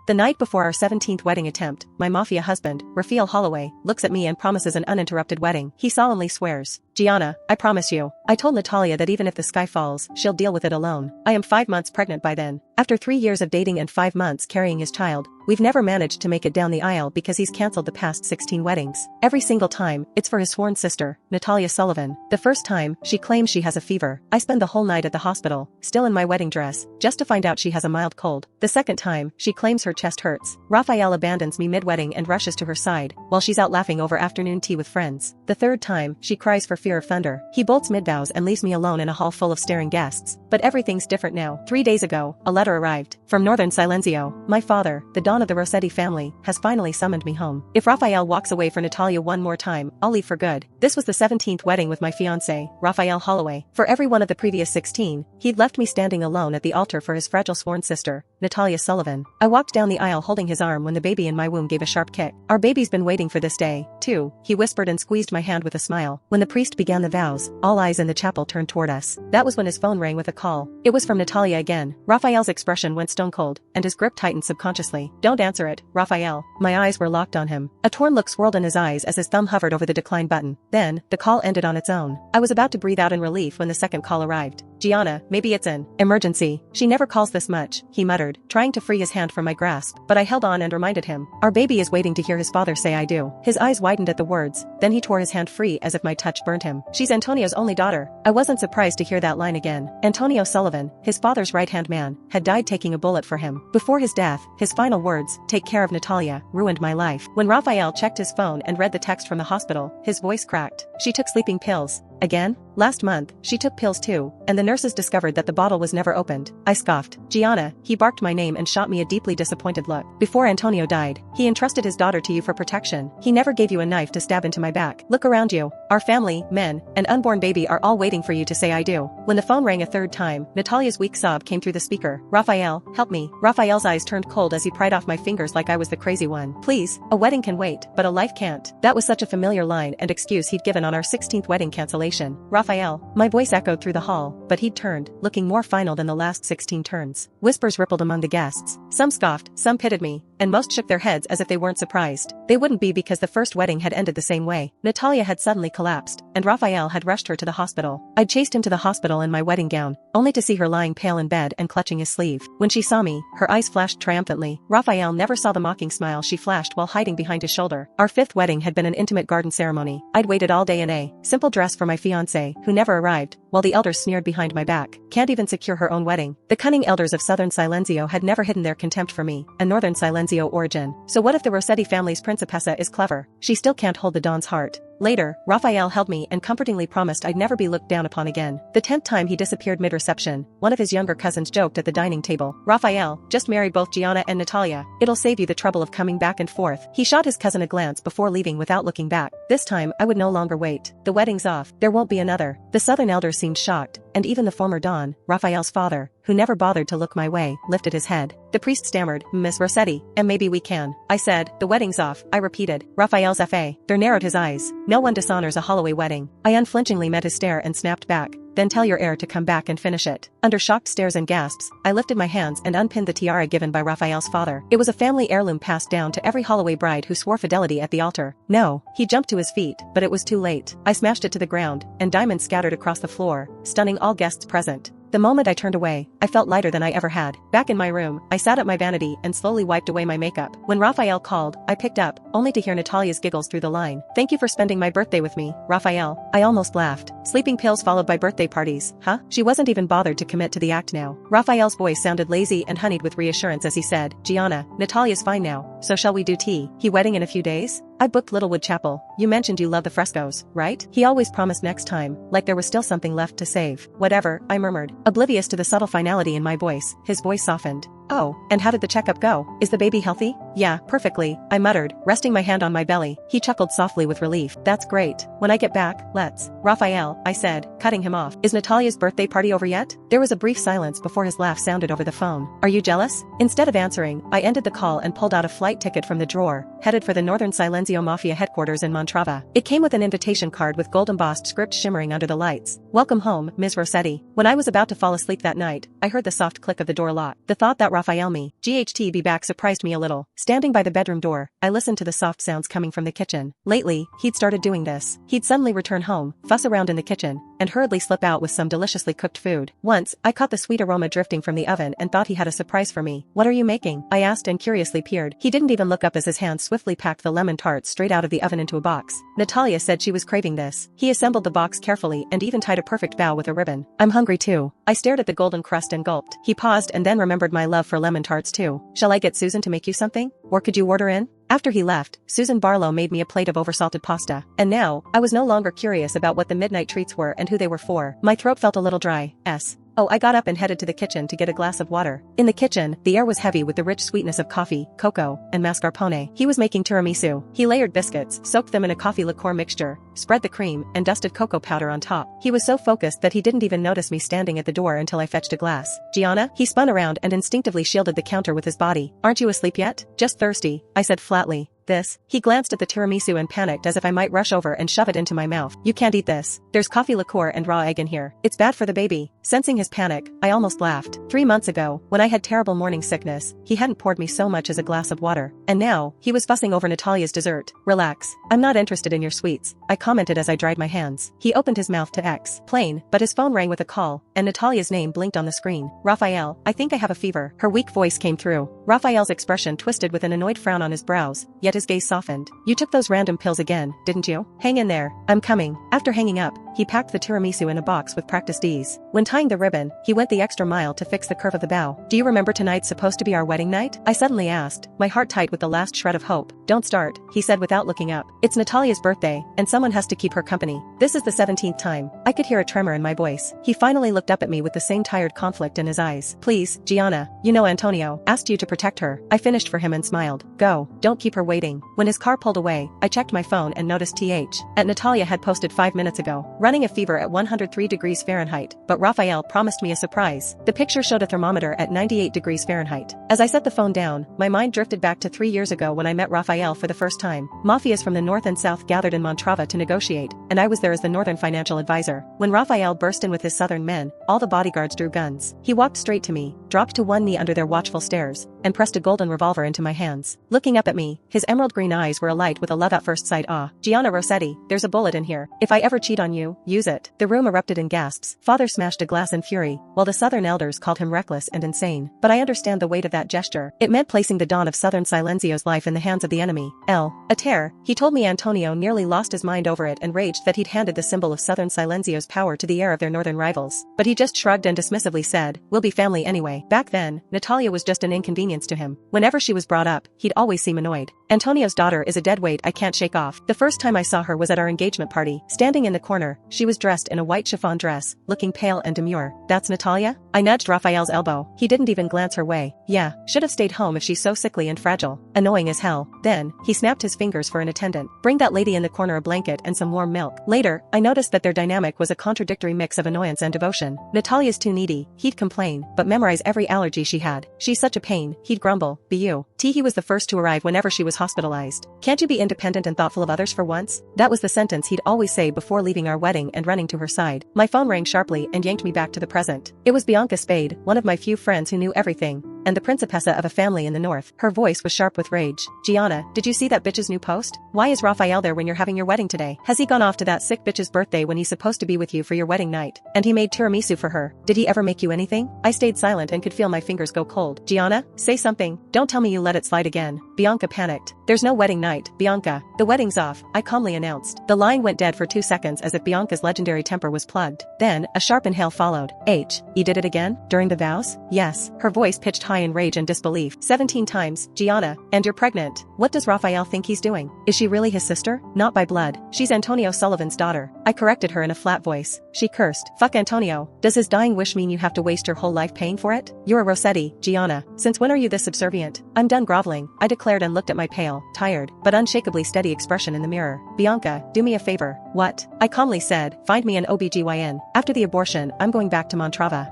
The night before our 17th wedding attempt, my mafia husband, Raphael Holloway, looks at me and promises an uninterrupted wedding. He solemnly swears, "Gianna, I promise you." I told Natalia that even if the sky falls, she'll deal with it alone. I am 5 months pregnant by then. After 3 years of dating and 5 months carrying his child, we've never managed to make it down the aisle because he's cancelled the past 16 weddings. Every single time, it's for his sworn sister, Natalia Sullivan. The first time, she claims she has a fever. I spend the whole night at the hospital, still in my wedding dress, just to find out she has a mild cold. The second time, she claims her chest hurts. Raphael abandons me mid-wedding and rushes to her side, while she's out laughing over afternoon tea with friends. The third time, she cries for fear of thunder. He bolts mid-vows and leaves me alone in a hall full of staring guests. But everything's different now. 3 days ago, a letter arrived from Northern Silenzio. My father, the Don of the Rossetti family, has finally summoned me home. If Raphael walks away for Natalia one more time, I'll leave for good. This was the 17th wedding with my fiancé, Raphael Holloway. For every one of the previous 16, he'd left me standing alone at the altar for his fragile sworn sister, Natalia Sullivan. I walked down the aisle holding his arm when the baby in my womb gave a sharp kick. Our baby's been waiting for this day, too, he whispered and squeezed my hand with a smile. When the priest began the vows, all eyes in the chapel turned toward us. That was when his phone rang with a call. It was from Natalia again. Raphael's expression went stone cold, and his grip tightened subconsciously. "Don't answer it, Raphael." My eyes were locked on him. A torn look swirled in his eyes as his thumb hovered over the decline button. Then, the call ended on its own. I was about to breathe out in relief when the second call arrived. "Gianna, maybe it's an emergency. She never calls this much," he muttered, trying to free his hand from my grasp, but I held on and reminded him. "Our baby is waiting to hear his father say I do." His eyes widened at the words, then he tore his hand free as if my touch burned him. "She's Antonio's only daughter." I wasn't surprised to hear that line again. Antonio Sullivan, his father's right-hand man, had died taking a bullet for him. Before his death, his final words, "Take care of Natalia," ruined my life. When Raphael checked his phone and read the text from the hospital, his voice cracked. "She took sleeping pills. Again? Last month, she took pills too, and the nurses discovered that the bottle was never opened." I scoffed. "Gianna," he barked my name and shot me a deeply disappointed look. "Before Antonio died, he entrusted his daughter to you for protection. He never gave you a knife to stab into my back. Look around you. Our family, men, and unborn baby are all waiting for you to say I do." When the phone rang a third time, Natalia's weak sob came through the speaker. "Raphael, help me." Raphael's eyes turned cold as he pried off my fingers like I was the crazy one. "Please, a wedding can wait, but a life can't." That was such a familiar line and excuse he'd given on our 16th wedding cancellation. "Raphael." My voice echoed through the hall, but he'd turned, looking more final than the last 16 turns. Whispers rippled among the guests. Some scoffed, some pitied me, and most shook their heads as if they weren't surprised. They wouldn't be because the first wedding had ended the same way. Natalia had suddenly collapsed, and Raphael had rushed her to the hospital. I'd chased him to the hospital in my wedding gown, only to see her lying pale in bed and clutching his sleeve. When she saw me, her eyes flashed triumphantly. Raphael never saw the mocking smile she flashed while hiding behind his shoulder. Our 5th wedding had been an intimate garden ceremony. I'd waited all day in a simple dress for my fiancé, who never arrived, while the elders sneered behind my back. Can't even secure her own wedding. The cunning elders of Southern Silenzio had never hidden their contempt for me, a Northern Silenzio origin. So what if the Rossetti family's principessa is clever? She still can't hold the Don's heart. Later, Raphael held me and comfortingly promised I'd never be looked down upon again. The 10th time he disappeared mid-reception, one of his younger cousins joked at the dining table. "Raphael, just marry both Gianna and Natalia. It'll save you the trouble of coming back and forth." He shot his cousin a glance before leaving without looking back. This time, I would no longer wait. The wedding's off. There won't be another. The Southern elders seemed shocked, and even the former Don, Raphael's father, who never bothered to look my way, lifted his head. The priest stammered, "Miss Rossetti, and maybe we can." I said, "The wedding's off," I repeated. Raphael's F.A. There narrowed his eyes. "No one dishonors a Holloway wedding." I unflinchingly met his stare and snapped back. "Then tell your heir to come back and finish it." Under shocked stares and gasps, I lifted my hands and unpinned the tiara given by Raphael's father. It was a family heirloom passed down to every Holloway bride who swore fidelity at the altar. "No." He jumped to his feet, but it was too late. I smashed it to the ground, and diamonds scattered across the floor, stunning all guests present. The moment I turned away, I felt lighter than I ever had. Back in my room, I sat at my vanity and slowly wiped away my makeup. When Raphael called, I picked up, only to hear Natalia's giggles through the line. "Thank you for spending my birthday with me, Raphael." I almost laughed. Sleeping pills followed by birthday parties, huh? She wasn't even bothered to commit to the act now. Raphael's voice sounded lazy and honeyed with reassurance as he said, "Gianna, Natalia's fine now, so shall we do tea? He wedding in a few days?" I booked Littlewood Chapel. "You mentioned you love the frescoes, right?" He always promised next time, like there was still something left to save. "Whatever," I murmured, oblivious to the subtle finality in my voice. His voice softened. "Oh, and how did the checkup go? Is the baby healthy?" "Yeah, perfectly," I muttered, resting my hand on my belly. He chuckled softly with relief. "That's great. When I get back, let's." "Raphael," I said, cutting him off. "Is Natalia's birthday party over yet?" There was a brief silence before his laugh sounded over the phone. "Are you jealous?" Instead of answering, I ended the call and pulled out a flight ticket from the drawer, headed for the Northern Silenzio Mafia headquarters in Montrava. It came with an invitation card with gold-embossed script shimmering under the lights. "Welcome home, Ms. Rossetti." When I was about to fall asleep that night, I heard the soft click of the door lock. The thought that Raphael me. GHT be back surprised me a little. Standing by the bedroom door, I listened to the soft sounds coming from the kitchen. Lately, he'd started doing this. He'd suddenly return home, fuss around in the kitchen, and hurriedly slip out with some deliciously cooked food. Once, I caught the sweet aroma drifting from the oven and thought he had a surprise for me. "What are you making?" I asked and curiously peered. He didn't even look up as his hand swiftly packed the lemon tarts straight out of the oven into a box. Natalia said she was craving this. He assembled the box carefully and even tied a perfect bow with a ribbon. "I'm hungry too." I stared at the golden crust and gulped. He paused and then remembered my love for lemon tarts too. "Shall I get Susan to make you something? Or could you order in?" After he left, Susan Barlow made me a plate of oversalted pasta. And now, I was no longer curious about what the midnight treats were and who they were for. My throat felt a little dry. I got up and headed to the kitchen to get a glass of water. In the kitchen, the air was heavy with the rich sweetness of coffee, cocoa, and mascarpone. He was making tiramisu. He layered biscuits, soaked them in a coffee liqueur mixture, spread the cream, and dusted cocoa powder on top. He was so focused that he didn't even notice me standing at the door until I fetched a glass. "Gianna?" He spun around and instinctively shielded the counter with his body. "Aren't you asleep yet?" "Just thirsty," I said flatly. "This?" He glanced at the tiramisu and panicked as if I might rush over and shove it into my mouth. "You can't eat this. There's coffee liqueur and raw egg in here. It's bad for the baby." Sensing his panic, I almost laughed. 3 months ago, when I had terrible morning sickness, he hadn't poured me so much as a glass of water. And now, he was fussing over Natalia's dessert. "Relax. I'm not interested in your sweets," I commented as I dried my hands. He opened his mouth to explain, but his phone rang with a call, and Natalia's name blinked on the screen. "Raphael, I think I have a fever." Her weak voice came through. Raphael's expression twisted with an annoyed frown on his brows, yet his gaze softened. "You took those random pills again, didn't you? Hang in there. I'm coming." After hanging up, he packed the tiramisu in a box with practiced ease. When tying the ribbon, he went the extra mile to fix the curve of the bow. "Do you remember tonight's supposed to be our wedding night?" I suddenly asked, my heart tight with the last shred of hope. "Don't start," he said without looking up. "It's Natalia's birthday, and someone has to keep her company. This is the 17th time." I could hear a tremor in my voice. He finally looked up at me with the same tired conflict in his eyes. "Please, Gianna, you know Antonio asked you to protect her." I finished for him and smiled. "Go. Don't keep her waiting." When his car pulled away, I checked my phone and noticed Natalia had posted 5 minutes ago. "Running a fever at 103 degrees Fahrenheit, but Raphael promised me a surprise." The picture showed a thermometer at 98 degrees Fahrenheit. As I set the phone down, my mind drifted back to 3 years ago when I met Raphael for the first time. Mafias from the north and south gathered in Montrava to negotiate, and I was there as the northern financial advisor. When Raphael burst in with his southern men, all the bodyguards drew guns. He walked straight to me, dropped to one knee under their watchful stares, and pressed a golden revolver into my hands. Looking up at me, his emerald green eyes were alight with a love at first sight awe. "Gianna Rossetti, there's a bullet in here. If I ever cheat on you, use it." The room erupted in gasps. Father smashed a glass in fury, while the southern elders called him reckless and insane. But I understand the weight of that gesture. It meant placing the dawn of southern Silenzio's life in the hands of the enemy. A tear. He told me Antonio nearly lost his mind over it and raged that he'd handed the symbol of southern Silenzio's power to the heir of their northern rivals. But he just shrugged and dismissively said, "We'll be family anyway." Back then, Natalia was just an inconvenience to him. Whenever she was brought up, he'd always seem annoyed. Antonio's daughter is a dead weight I can't shake off. The first time I saw her was at our engagement party. Standing in the corner, she was dressed in a white chiffon dress, looking pale and demure. "That's Natalia?" I nudged Raphael's elbow. He didn't even glance her way. "Yeah, should have stayed home if she's so sickly and fragile." Annoying as hell. Then, he snapped his fingers for an attendant. "Bring that lady in the corner a blanket and some warm milk." Later, I noticed that their dynamic was a contradictory mix of annoyance and devotion. Natalia's too needy, he'd complain, but memorize every allergy she had. "She's such a pain," he'd grumble. "Bu." He was the first to arrive whenever she was hospitalized. "Can't you be independent and thoughtful of others for once?" That was the sentence he'd always say before leaving our wedding and running to her side. My phone rang sharply and yanked me back to the present. It was Bianca Spade, one of my few friends who knew everything, and the principessa of a family in the north. Her voice was sharp with rage. "Gianna, did you see that bitch's new post? Why is Raphael there when you're having your wedding today? Has he gone off to that sick bitch's birthday when he's supposed to be with you for your wedding night? And he made tiramisu for her. Did he ever make you anything?" I stayed silent and could feel my fingers go cold. "Gianna, say something. Don't tell me you let it slide again." Bianca panicked. "There's no wedding night, Bianca. The wedding's off," I calmly announced. The line went dead for 2 seconds as if Bianca's legendary temper was plugged. Then, a sharp inhale followed. "You did it again? During the vows?" "Yes." Her voice pitched high in rage and disbelief. 17 times, Gianna, and you're pregnant. What does Raphael think he's doing? Is she really his sister? Not by blood. She's Antonio Sullivan's daughter. I corrected her in a flat voice. She cursed. "Fuck Antonio. Does his dying wish mean you have to waste your whole life paying for it? You're a Rossetti, Gianna. Since when are you this subservient?" "I'm done groveling," I declared and looked at my pale, tired, but unshakably steady expression in the mirror. "Bianca, do me a favor." "What?" I calmly said, "Find me an OBGYN. After the abortion, I'm going back to Montrava."